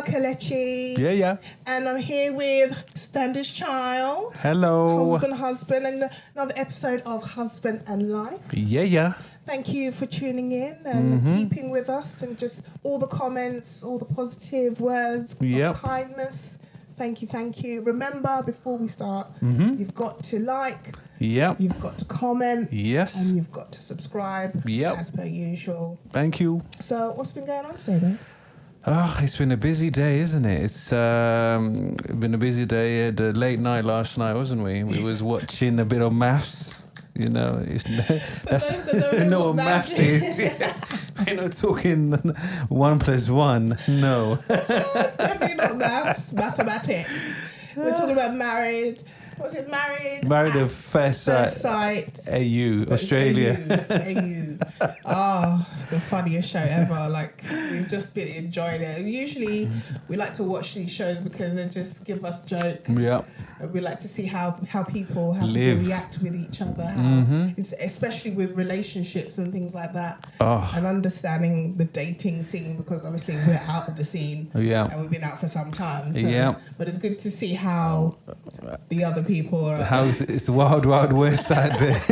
Kelechi. Yeah. And I'm here with Standishchild. Hello. Husband, and another episode of Husband and Life. Yeah. Thank you for tuning in and keeping with us, and just all the comments, all the positive words of kindness. Thank you. Remember, before we start, you've got to like, you've got to comment, and you've got to subscribe, as per usual. Thank you. So, what's been going on today, mate? It's been a busy day, isn't it? It's been a busy day. The late night last night, wasn't we? We was watching a bit of maths. You know, that's no what maths is. We're not talking 1 + 1. No. Definitely not maths. Mathematics. We're talking about married. Was it married? Married at First Sight. AU, Australia. AU. The funniest show ever. Like, we've just been enjoying it. Usually, we like to watch these shows because they just give us jokes. Yeah. And we like to see how people react with each other. Especially with relationships and things like that. And understanding the dating scene, because obviously we're out of the scene. Yeah. And we've been out for some time. So, yeah. But it's good to see how the other people are. It's wild west out there.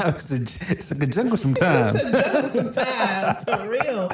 It's like a jungle sometimes. It's a jungle sometimes, for real.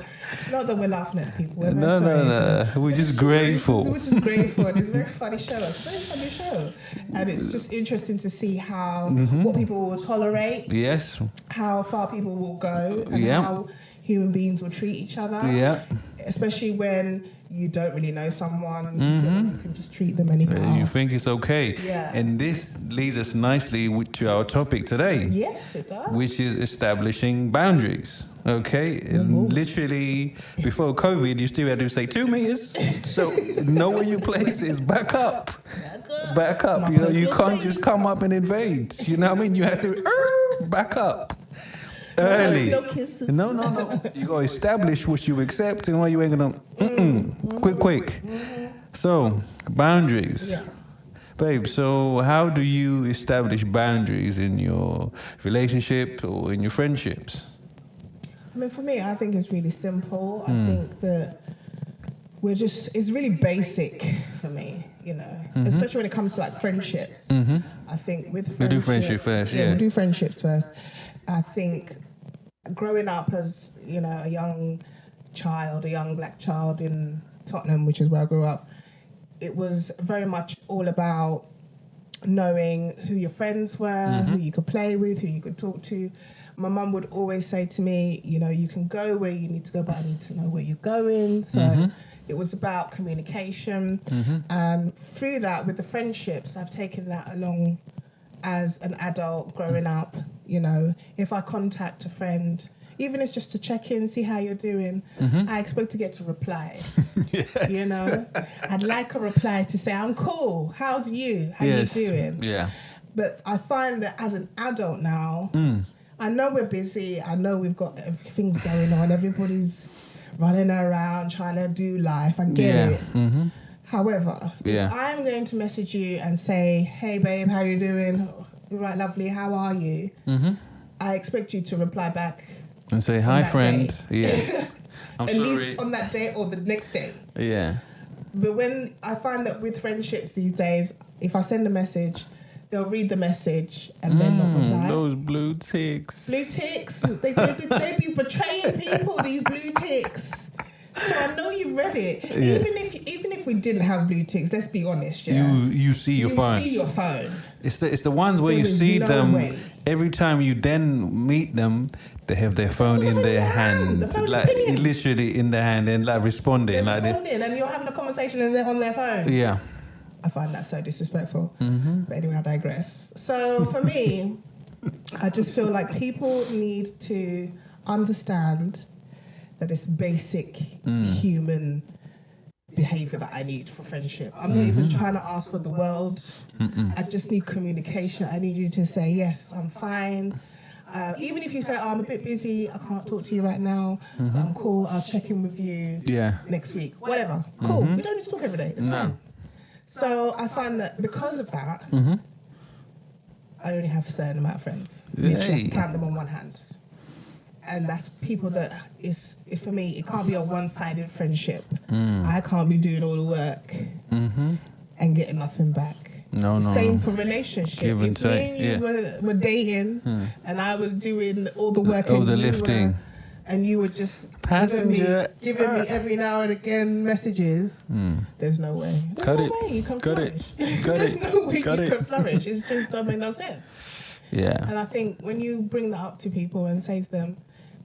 Not that we're laughing at people. No. We're just grateful. We're just grateful, and it's a very funny show. It's a very funny show, and it's just interesting to see how what people will tolerate. Yes. How far people will go, and how human beings will treat each other. Yeah. Especially when you don't really know someone, you feel like you can just treat them anyhow. You think it's okay. Yeah. And this leads us nicely to our topic today. Yes, it does. Which is establishing boundaries. Okay? And literally, before COVID, you still had to say 2 meters. So know where your place is. Back up. You know, you can't just come up and invade. You know what I mean? You have to back up. Early. No kisses. No. You got to establish what you accept and what you ain't gonna. Quick. So, boundaries. Yeah. Babe, so how do you establish boundaries in your relationship or in your friendships? I mean, for me, I think it's really simple. I think that it's really basic for me, you know, especially when it comes to like friendships. I think with friendships. We do friendship first, Yeah, we do friendships first. I think growing up as, you know, a young black child in Tottenham, which is where I grew up, it was very much all about knowing who your friends were, who you could play with, who you could talk to. My mum would always say to me, you know, you can go where you need to go, but I need to know where you're going. So it was about communication. And through that, with the friendships, I've taken that along as an adult growing up. You know, if I contact a friend, even if it's just to check in, see how you're doing, I expect to get a reply. Yes. You know, I'd like a reply to say, I'm cool. How's you? How you doing? Yeah. But I find that as an adult now, I know we're busy. I know we've got things going on. Everybody's running around trying to do life. I get it. However, if I'm going to message you and say, hey, babe, how you doing? Right, lovely. How are you? I expect you to reply back and say, hi, friend. Yeah. I'm At sorry. least on that day or the next day. Yeah. But when I find that with friendships these days, if I send a message, they'll read the message and then not reply. Those blue ticks. Blue ticks. They be betraying people, these blue ticks. So I know you read it. Yeah. Even if we didn't have blue ticks, let's be honest, yeah. You see your phone. You see your phone. It's the ones where you see them every time you then meet them. They have their phone in their hand, like literally in their hand, and like responding, and you're having a conversation and they're on their phone. Yeah, I find that so disrespectful. But anyway, I digress. So for me, I just feel like people need to understand that it's basic human behavior that I need for friendship. I'm not even trying to ask for the world. I just need communication. I need you to say, yes, I'm fine. Even if you say, I'm a bit busy, I can't talk to you right now, I'm cool, I'll check in with you next week. Whatever. Cool. We don't need to talk every day. It's fine. So I find that because of that, I only have a certain amount of friends. Literally, I can count them on one hand. And that's people that for me, it can't be a one-sided friendship. I can't be doing all the work and getting nothing back. No. Same for relationship. Give and if me take, and you were dating and I was doing all the work all and the you lifting. And you were just Passenger. giving me every now and again messages. There's no way. There's no way you can flourish. There's no way you can flourish. It's just don't make no sense. Yeah. And I think when you bring that up to people and say to them,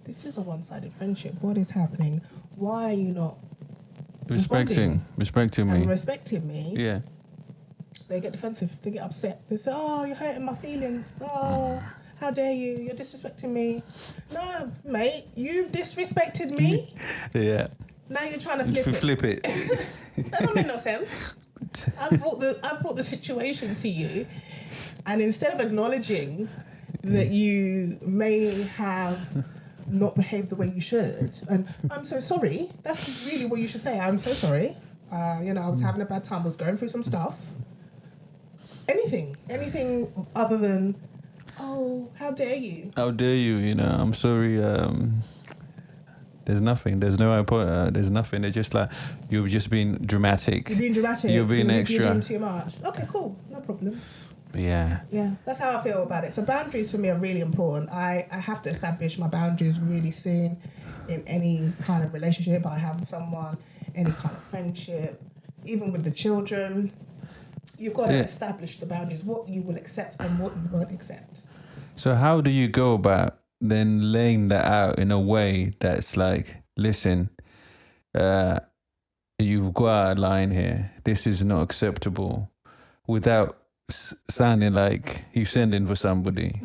this is a one-sided friendship. What is happening? Why are you not respecting me? And respecting me. Yeah. They get defensive. They get upset. They say, oh, you're hurting my feelings. Oh, how dare you? You're disrespecting me. No, mate, you've disrespected me. Yeah. Now you're trying to flip it. That don't make no sense. I brought the situation to you, and instead of acknowledging that you may have not behaved the way you should, and I'm so sorry. That's really what you should say. I'm so sorry. I was having a bad time. I was going through some stuff. Anything other than, oh, how dare you? How dare you? I'm sorry. There's nothing. There's no there's nothing. It's just like you've just been dramatic. You're being dramatic. You're being extra. You're doing too much. Okay, cool. No problem. Yeah. Yeah, that's how I feel about it. So boundaries for me are really important. I have to establish my boundaries really soon in any kind of relationship I have with someone, any kind of friendship, even with the children. You've got to establish the boundaries, what you will accept and what you won't accept. So how do you go about then laying that out in a way that's like, listen, you've got a line here. This is not acceptable, without sounding like you're sending for somebody.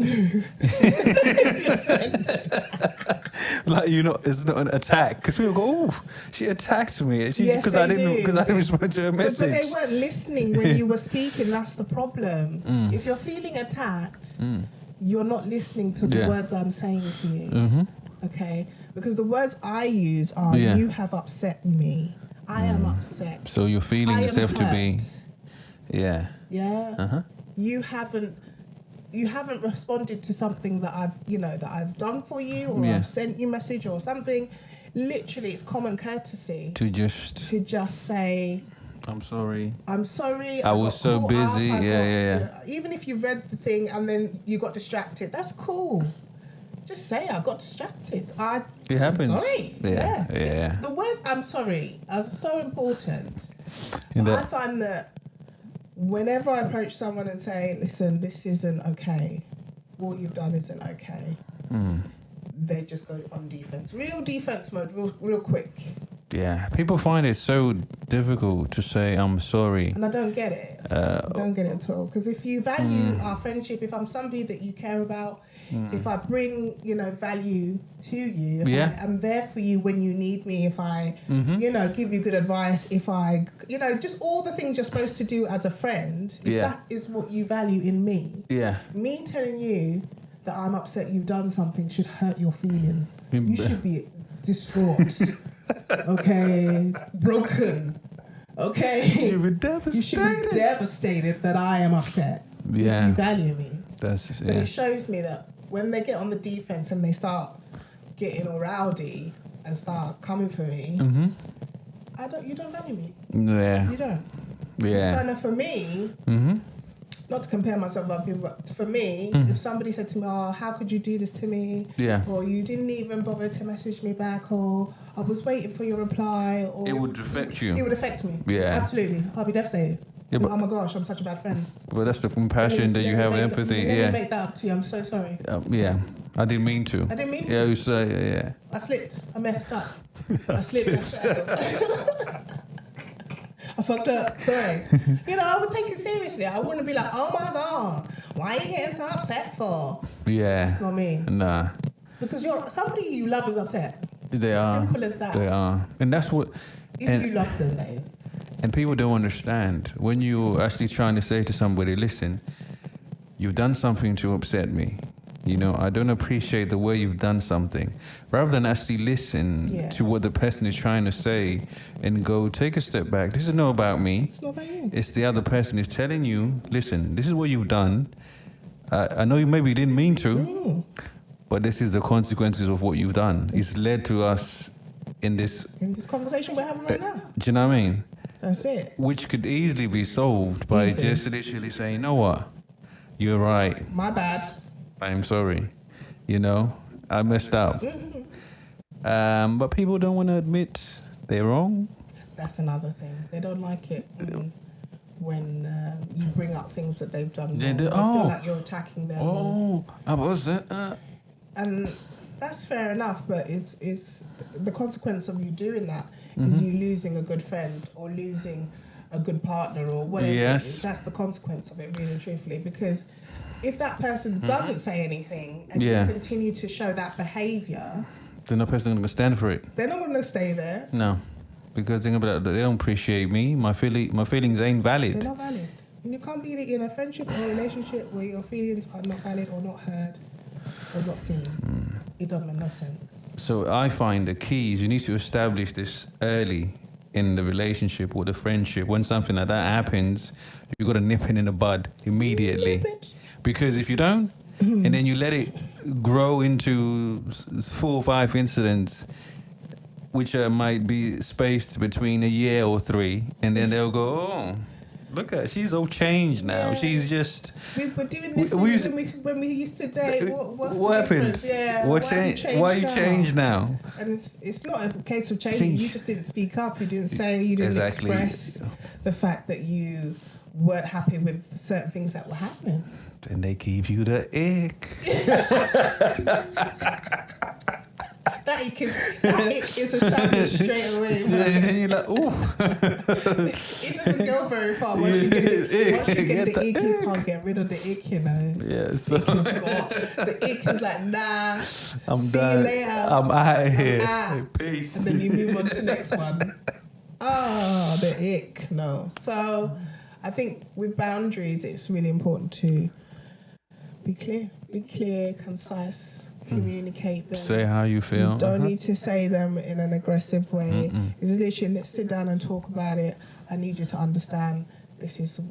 Like, it's not an attack, because people go, oh, she attacked me because I didn't respond to her message. But they weren't listening when you were speaking. That's the problem. If you're feeling attacked, you're not listening to the words I'm saying to you. Okay, because the words I use are, you have upset me. I am upset. So your feelings have to be, yeah. You haven't responded to something that I've done for you, or I've sent you a message or something. Literally, it's common courtesy to just say, I'm sorry. I was so busy. Even if you read the thing and then you got distracted, that's cool. Just say I got distracted. It happens. I'm sorry. Yeah. The words "I'm sorry" are so important. I find that whenever I approach someone and say, listen, this isn't okay, what you've done isn't okay, they just go on defense. Real defense mode, real quick. Yeah, people find it so difficult to say, I'm sorry. And I don't get it. I don't get it at all. Because if you value our friendship, if I'm somebody that you care about, if I bring, value to you, if I'm there for you when you need me, if I, give you good advice, if I, just all the things you're supposed to do as a friend, if that is what you value in me, me telling you that I'm upset you've done something should hurt your feelings. You should be distraught. Okay, broken. Okay, you should be devastated that I am upset. If you value me. But it shows me that when they get on the defense and they start getting all rowdy and start coming for me, you don't value me. Yeah, you don't. Yeah. So for me, not to compare myself with people, but for me, if somebody said to me, oh, how could you do this to me? Or you didn't even bother to message me back, or I was waiting for your reply, or... It would affect you. It would affect me. Yeah. Absolutely. I'll be devastated. Yeah, oh my gosh, I'm such a bad friend. But that's the compassion that you have, empathy. Let me make that up to you. I'm so sorry. I didn't mean to. Yeah, you say, I slipped. I messed up. I slipped. I fucked up. Sorry. I would take it seriously. I wouldn't be like, oh my God, why are you getting so upset for? Yeah. That's not me. Nah. Because somebody you love is upset. They are. Simple as that. They are. And that's what... If you love them, that is. And people don't understand. When you're actually trying to say to somebody, listen, you've done something to upset me. I don't appreciate the way you've done something. Rather than actually listen to what the person is trying to say and go, take a step back. This is not about me. It's not about you. It's the other person is telling you, listen, this is what you've done. I know you maybe didn't mean to, but this is the consequences of what you've done. It's led to us in this conversation we're having right now. Do you know what I mean? That's it. Which could easily be solved by just literally saying, you know what? You're right. My bad. I'm sorry. You know, I messed up. But people don't want to admit they're wrong. That's another thing. They don't like it when you bring up things that they've done wrong. They feel like you're attacking them. Oh, how was that? And that's fair enough, but it's the consequence of you doing that is you losing a good friend or losing a good partner or whatever. Yes. That's the consequence of it, really and truthfully, because if that person doesn't say anything and you continue to show that behaviour, then that person's going to stand for it. They're not going to stay there. No, because they don't appreciate me. My feelings ain't valid. They're not valid. And you can't be in a friendship or a relationship where your feelings are not valid or not heard or not seen. It doesn't make no sense. So I find the key is you need to establish this early in the relationship or the friendship. When something like that happens, you got to nip it in the bud immediately. Because if you don't, and then you let it grow into 4 or 5 incidents, which might be spaced between a year or 3, and then they'll go, oh, look at her, she's all changed now. Yeah. She's just... We were doing this when we used to date. What happened? Yeah. Why you changed now? And it's not a case of changing. You just didn't speak up. You didn't say. You didn't express the fact that you weren't happy with certain things that were happening. And they give you the ick. That ick is established straight away. And then you're like, ooh. It doesn't go very far. Once you get the ick, you can't get rid of the ick, you know. Yeah, so the ick is like, nah, I'm see done. You later. I'm out of here. Peace. And then you move on to the next one. Oh, the ick. No. So I think with boundaries, it's really important to be clear, concise, communicate them. Say how you feel. You don't need to say them in an aggressive way. It's literally, let's sit down and talk about it. I need you to understand this is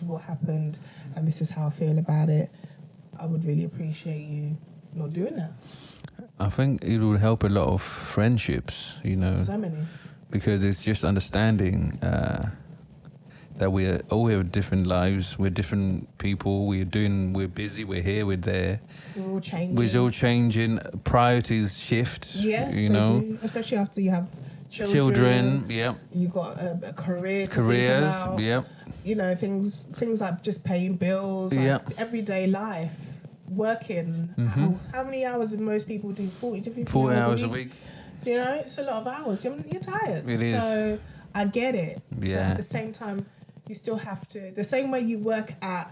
what happened and this is how I feel about it. I would really appreciate you not doing that. I think it would help a lot of friendships, you know. So many. Because it's just understanding that we have different lives, we're different people, we're busy, we're here, we're there. We're all changing. Priorities shift. Yes, you know. Do. Especially after you have children. Yep. You got a career. Careers. Yep. You know, things like just paying bills, like everyday life, working. How many hours do most people do? 40 to 50 hours a week. You know, it's a lot of hours. You're tired. It is. So I get it. Yeah. But at the same time, you still have to. The same way you work at,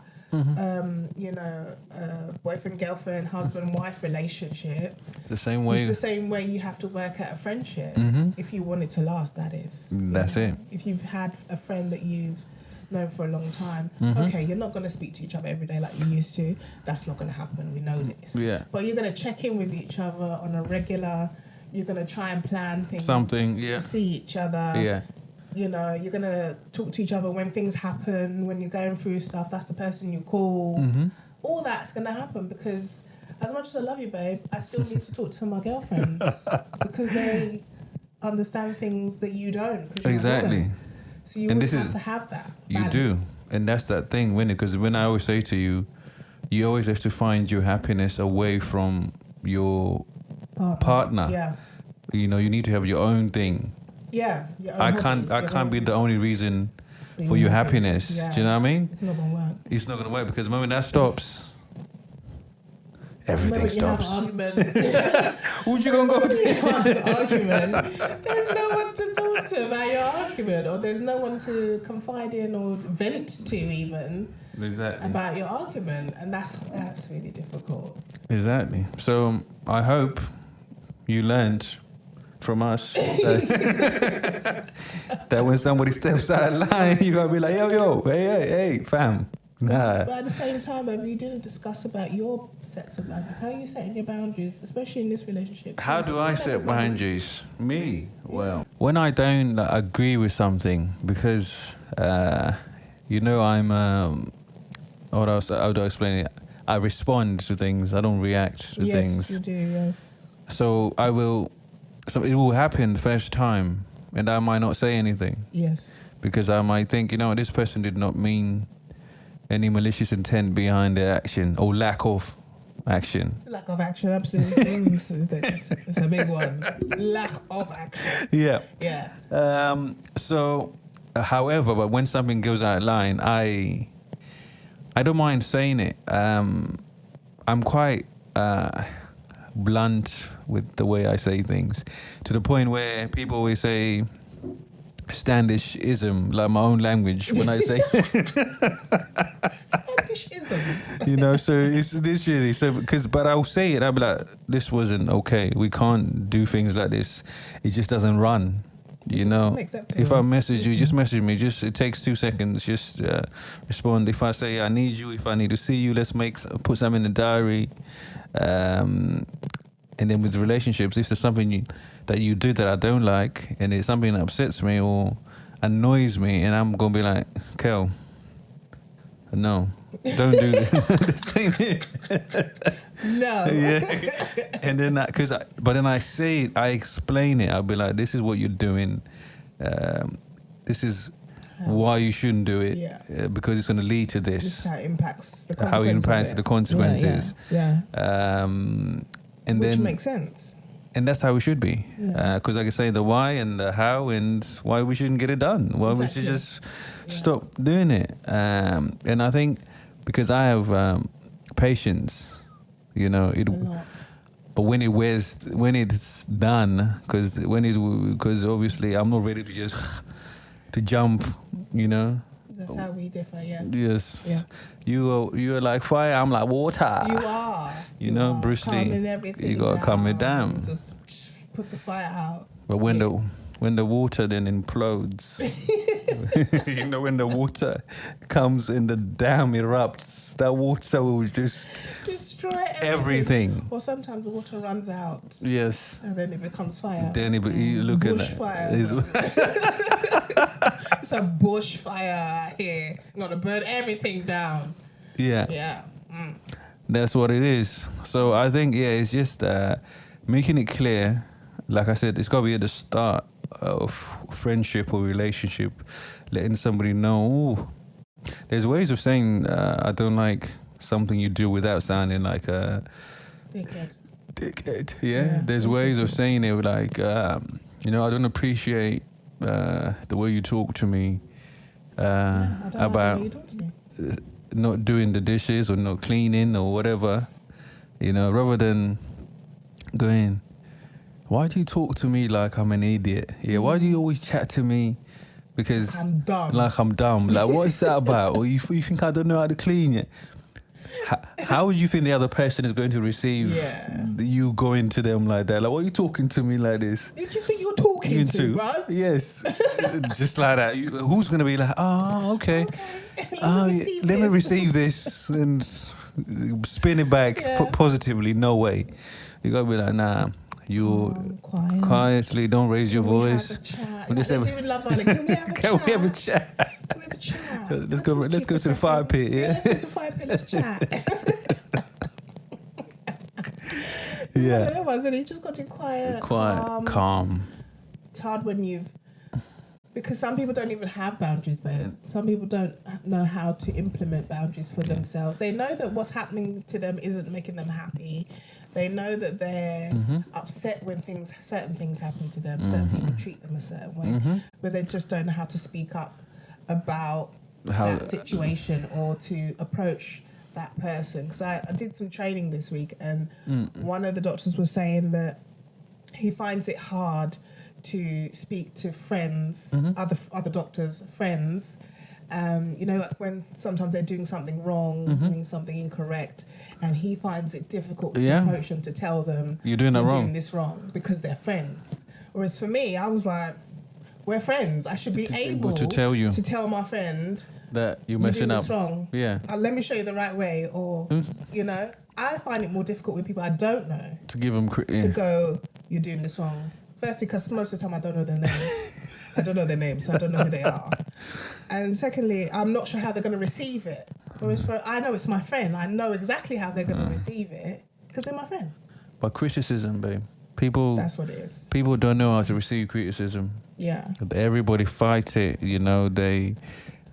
boyfriend, girlfriend, husband, wife relationship. The same way. It's the same way you have to work at a friendship. If you want it to last, that is. That's it. If you've had a friend that you've known for a long time, okay, you're not going to speak to each other every day like you used to. That's not going to happen. We know this. Yeah. But you're going to check in with each other on a regular. You're going to try and plan things. To see each other. Yeah. You know, you're going to talk to each other when things happen, when you're going through stuff. That's the person you call. All that's going to happen because as much as I love you, babe, I still need to talk to my girlfriends because they understand things that you don't. Exactly. So you have to have that balance. You do. And that's that thing, Winnie, because when I always say to you, you always have to find your happiness away from your partner. Yeah. You know, you need to have your own thing. Yeah. I can't be the only reason for your happiness. Yeah. Do you know what I mean? It's not gonna work. It's not gonna work because the moment that stops, everything stops. Who'd you gonna go to? You have an argument. There's no one to talk to about your argument, or there's no one to confide in or vent to even. Exactly. About your argument, and that's really difficult. Exactly. So I hope you learned from us that when somebody steps out of line, you gotta be like, yo, hey, fam. Nah. But at the same time, baby, you didn't discuss about your sets of boundaries. How are you setting your boundaries, especially in this relationship? How do I set boundaries? Me? Well, when I don't agree with something, because I'm how do I explain it? I respond to things. I don't react to Yes, things. you do. Yes. So it will happen the first time, and I might not say anything Yes. because I might think, this person did not mean any malicious intent behind their action or lack of action. Lack of action, absolutely. It's a big one. Lack of action. Yeah. Yeah. However, but when something goes out of line, I don't mind saying it. I'm quite blunt with the way I say things, to the point where people always say Standishism, like my own language, when I say Standishism. So it's literally but I'll say it. I'll be like, this wasn't okay. We can't do things like this. It just doesn't run. If I message you, just message me. It takes 2 seconds. Just respond. If I say I need you, if I need to see you, let's put something in the diary. And then with relationships, if there's something that you do that I don't like, and it's something that upsets me or annoys me, and I'm gonna be like, Kel, no, don't do this. Ain't it. No. Yeah. And then but then I say it, I explain it. I'll be like, this is what you're doing. This is why you shouldn't do it. Yeah. Because it's going to lead to this. This is how it impacts the consequences. How it impacts the consequences. Yeah. And Which then makes sense. And that's how it should be. Because I can say the why and the how and why we shouldn't get it done. Why we should just stop doing it. And I think because I have patience, but when it's done, because obviously I'm not ready to just to jump, That's how we differ. Yes. Yes. Yeah. You are like fire. I'm like water. You are. You know, Bruce Lee. You gotta calm it down. Just put the fire out. But when the water then implodes, when the water comes and the dam erupts, that water will just destroy everything. Or sometimes the water runs out. Yes. And then it becomes fire. Then you look at that. Bushfire. It's a bushfire here. Gonna burn everything down. Yeah. Yeah. That's what it is. So I think it's just making it clear. Like I said, it's got to be at the start of friendship or relationship, letting somebody know. There's ways of saying I don't like something you do without sounding like a dickhead. Yeah. There's ways of saying it like, I don't appreciate the way you talk to me about not doing the dishes or not cleaning or whatever. Rather than going, why do you talk to me like I'm an idiot? Yeah, why do you always chat to me because like I'm dumb? Like, what is that about? Or you think I don't know how to clean it? How would you think the other person is going to receive you going to them like that? Like, what are you talking to me like this? Who do you think you're talking to, bro? Yes, just like that. Who's going to be like, oh, okay. Let me receive this and spin it back positively. No way. You got to be like, nah. You quietly don't raise your voice. Can we have a chat? Can we have a chat? Let's go to the fire pit. Yeah. Let's go to the fire pit. Let's chat. Yeah. You just got to be quiet, calm. It's hard when because some people don't even have boundaries, man. Some people don't know how to implement boundaries for themselves. They know that what's happening to them isn't making them happy. They know that they're upset when certain things happen to them. Certain people treat them a certain way, but they just don't know how to speak up about that situation or to approach that person. Because I did some training this week, and one of the doctors was saying that he finds it hard to speak to friends, other doctors' friends. Like when sometimes they're doing something wrong, doing something incorrect, and he finds it difficult to approach them to tell them you're doing this wrong because they're friends. Whereas for me, I was like, we're friends. I should be able to tell my friend that you're messing up. This wrong. Yeah. Let me show you the right way, or I find it more difficult with people I don't know to give them to go, you're doing this wrong. Firstly, because most of the time I don't know their name. So I don't know who they are. And secondly, I'm not sure how they're going to receive it. Whereas I know it's my friend. I know exactly how they're going to receive it because they're my friend. But criticism, babe. People. That's what it is. People don't know how to receive criticism. Yeah. Everybody fights it. You know, they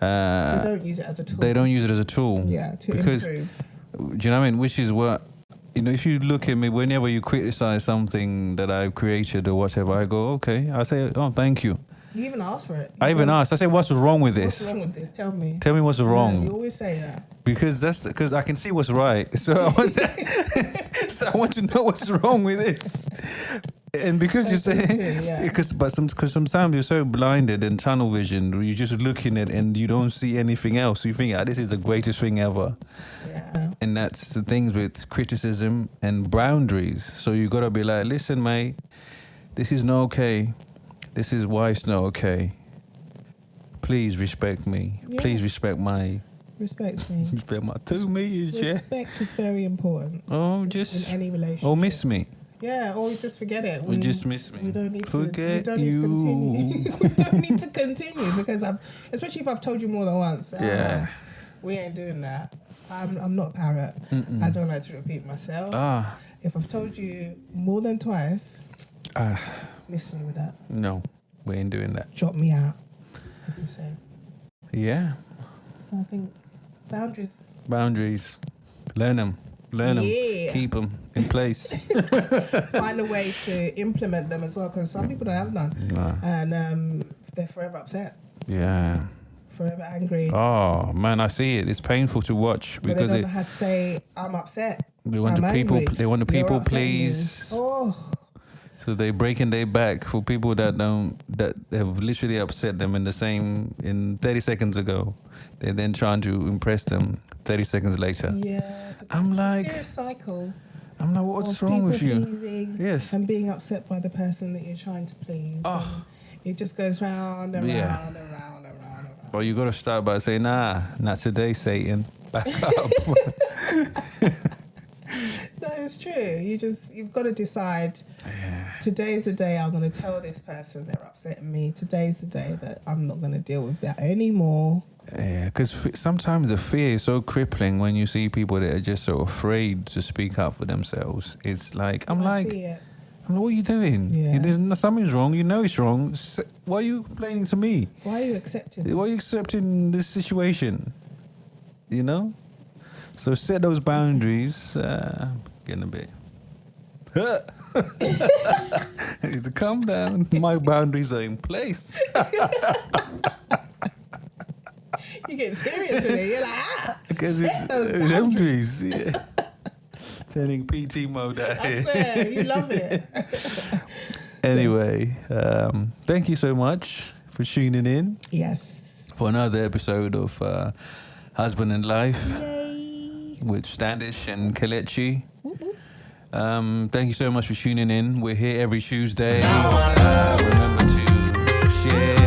don't use it as a tool. They don't use it as a tool. Yeah, to because, improve. Do you know what I mean? Which is what, you know, if you look at me, whenever you criticize something that I've created or whatever, I go, okay. I say, oh, thank you. You even asked for it. I even asked. I say, what's wrong with this? What's wrong with this? Tell me. Tell me what's wrong. You always say that. Because I can see what's right. So I want to know what's wrong with this. And because you say, because sometimes you're so blinded and tunnel vision, you're just looking at it and you don't see anything else. You think, this is the greatest thing ever. Yeah. And that's the things with criticism and boundaries. So you gotta be like, listen, mate, this is not okay. This is why it's not okay. Please respect me. Yeah. Please respect my. Respect me. Respect my 2 meters. Respect is very important. Oh, just in any relationship. Or miss me. Yeah, or just forget it. We just miss me. We don't need forget to. We don't need to continue. We don't need to continue because especially if I've told you more than once. Yeah. We ain't doing that. I'm not a parrot. I don't like to repeat myself. If I've told you more than twice, miss me with that. No, we ain't doing that. Drop me out, as you say. Yeah. So I think boundaries. Learn them. Keep them in place. Find a way to implement them as well, because some people don't have none. Nah. And they're forever upset. Yeah. Forever angry. Oh man, I see it. It's painful to watch because they don't know how to say I'm upset. They want They want the people please. Oh. So they're breaking their back for people that have literally upset them in 30 seconds ago. They're then trying to impress them 30 seconds later. Yeah. I'm like, it's a serious cycle. I'm like, what's wrong with you? Yes. And being upset by the person that you're trying to please. Oh. It just goes round and round and round and round and round. Well, you got to start by saying, nah, not today, Satan. Back up. No, it's true. You've got to decide. Today's the day I'm going to tell this person they're upsetting me. Today's the day that I'm not going to deal with that anymore. Yeah, because sometimes the fear is so crippling when you see people that are just so afraid to speak up for themselves. It's like, what are you doing? Yeah. Something's wrong. You know it's wrong. Why are you complaining to me? Why are you accepting? Why are you accepting this situation? You know? So set those boundaries. Getting a bit. I need to calm down. My boundaries are in place. You get serious with it. You're like, because set those boundaries. Yeah. Turning PT mode out here. I swear, you love it. Anyway, thank you so much for tuning in. Yes. For another episode of Husband and Life. Yay. With Standish and Kelechi. Thank you so much for tuning in. We're here every Tuesday. Remember to share.